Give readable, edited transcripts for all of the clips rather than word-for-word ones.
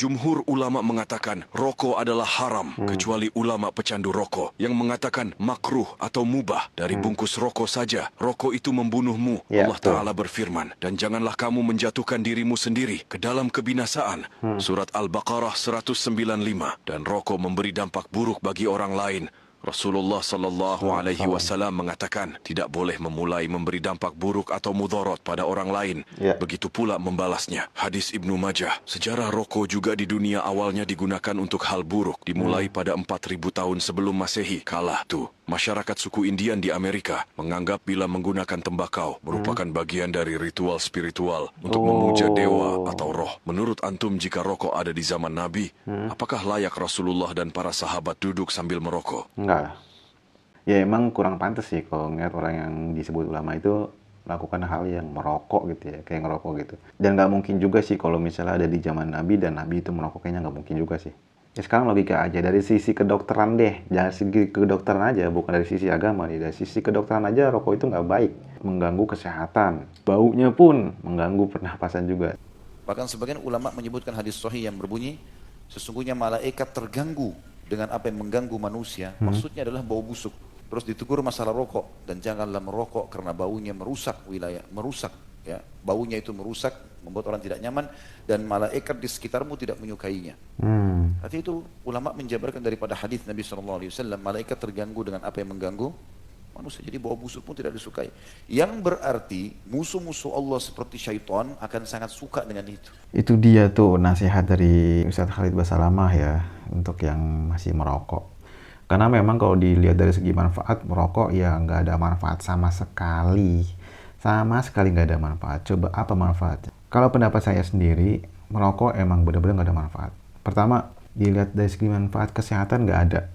Jumhur ulama mengatakan rokok adalah haram, kecuali ulama pecandu rokok yang mengatakan makruh atau mubah. Dari bungkus rokok saja, rokok itu membunuhmu. Ya, Allah Ta'ala berfirman, dan janganlah kamu menjatuhkan dirimu sendiri ke dalam kebinasaan. Surat Al-Baqarah 195. Dan rokok memberi dampak buruk bagi orang lain. Rasulullah sallallahu alaihi wasallam mengatakan tidak boleh memulai memberi dampak buruk atau mudarat pada orang lain. Ya. Begitu pula membalasnya. Hadis Ibnu Majah. Sejarah rokok juga di dunia awalnya digunakan untuk hal buruk. Dimulai pada 4000 tahun sebelum Masehi. Kala itu, masyarakat suku Indian di Amerika menganggap bila menggunakan tembakau merupakan bagian dari ritual spiritual untuk memuja dewa atau roh. Menurut antum, jika rokok ada di zaman Nabi, apakah layak Rasulullah dan para sahabat duduk sambil merokok? Enggak lah. Ya emang kurang pantas sih kalau ngeliat orang yang disebut ulama itu melakukan hal yang merokok gitu ya, kayak ngerokok gitu. Dan nggak mungkin juga sih kalau misalnya ada di zaman Nabi dan Nabi itu merokok, kayaknya nggak mungkin juga sih. Ya sekarang logika aja, dari sisi kedokteran deh, jangan segi kedokteran aja, bukan dari sisi agama nih. Dari sisi kedokteran aja rokok itu nggak baik, mengganggu kesehatan. Baunya pun mengganggu pernapasan juga. Bahkan sebagian ulama menyebutkan hadis sahih yang berbunyi, sesungguhnya malaikat terganggu dengan apa yang mengganggu manusia. Maksudnya adalah bau busuk. Terus ditegur masalah rokok, dan janganlah merokok karena baunya merusak wilayah, merusak ya. Baunya itu merusak, membuat orang tidak nyaman, dan malaikat di sekitarmu tidak menyukainya. Artinya itu ulama menjabarkan daripada hadis Nabi SAW, malaikat terganggu dengan apa yang mengganggu manusia. Jadi bau busuk pun tidak disukai. Yang berarti musuh-musuh Allah seperti syaitan akan sangat suka dengan itu. Itu dia tuh nasihat dari Ustadz Khalid Basalamah ya, untuk yang masih merokok. Karena memang kalau dilihat dari segi manfaat, merokok ya nggak ada manfaat sama sekali. Sama sekali nggak ada manfaat. Coba apa manfaatnya? Kalau pendapat saya sendiri, merokok emang benar-benar nggak ada manfaat. Pertama, dilihat dari segi manfaat kesehatan nggak ada.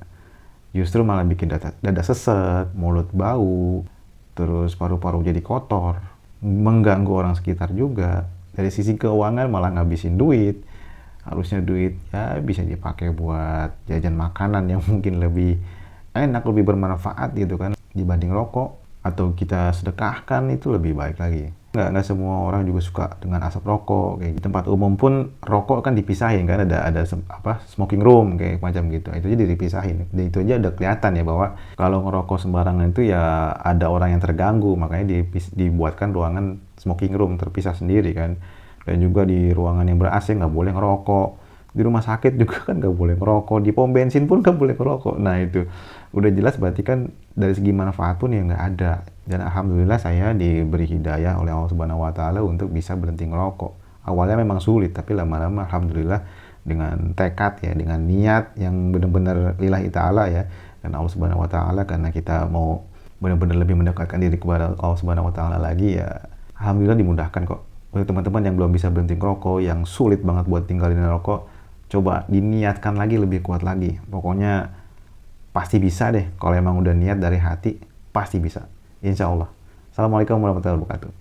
Justru malah bikin dada sesek, mulut bau, terus paru-paru jadi kotor, mengganggu orang sekitar juga. Dari sisi keuangan malah ngabisin duit. Harusnya duit ya bisa dipakai buat jajan makanan yang mungkin lebih enak, lebih bermanfaat gitu kan, dibanding rokok. Atau kita sedekahkan, itu lebih baik lagi. Nggak semua orang juga suka dengan asap rokok. Kayak di tempat umum pun rokok kan dipisahin kan, ada smoking room kayak macam gitu. Itu aja dipisahin. Dan itu aja udah kelihatan ya bahwa kalau ngerokok sembarangan itu ya ada orang yang terganggu, makanya dibuatkan ruangan smoking room terpisah sendiri kan. Dan juga di ruangan yang ber-AC nggak boleh ngerokok. Di rumah sakit juga kan nggak boleh ngerokok. Di pom bensin pun nggak boleh ngerokok. Nah itu udah jelas berarti kan dari segi manfaat pun ya nggak ada. Dan alhamdulillah saya diberi hidayah oleh Allah Subhanahu Wa Taala untuk bisa berhenti ngerokok. Awalnya memang sulit, tapi lama-lama alhamdulillah dengan tekad ya, dengan niat yang benar-benar lillahi ta'ala ya, dan Allah Subhanahu Wa Taala, karena kita mau benar-benar lebih mendekatkan diri kepada Allah Subhanahu Wa Taala lagi ya, alhamdulillah dimudahkan kok. Untuk teman-teman yang belum bisa berhenti ngerokok, yang sulit banget buat tinggalin rokok, coba diniatkan lagi, lebih kuat lagi. Pokoknya pasti bisa deh, kalau emang udah niat dari hati, pasti bisa. Insya Allah. Assalamualaikum warahmatullahi wabarakatuh.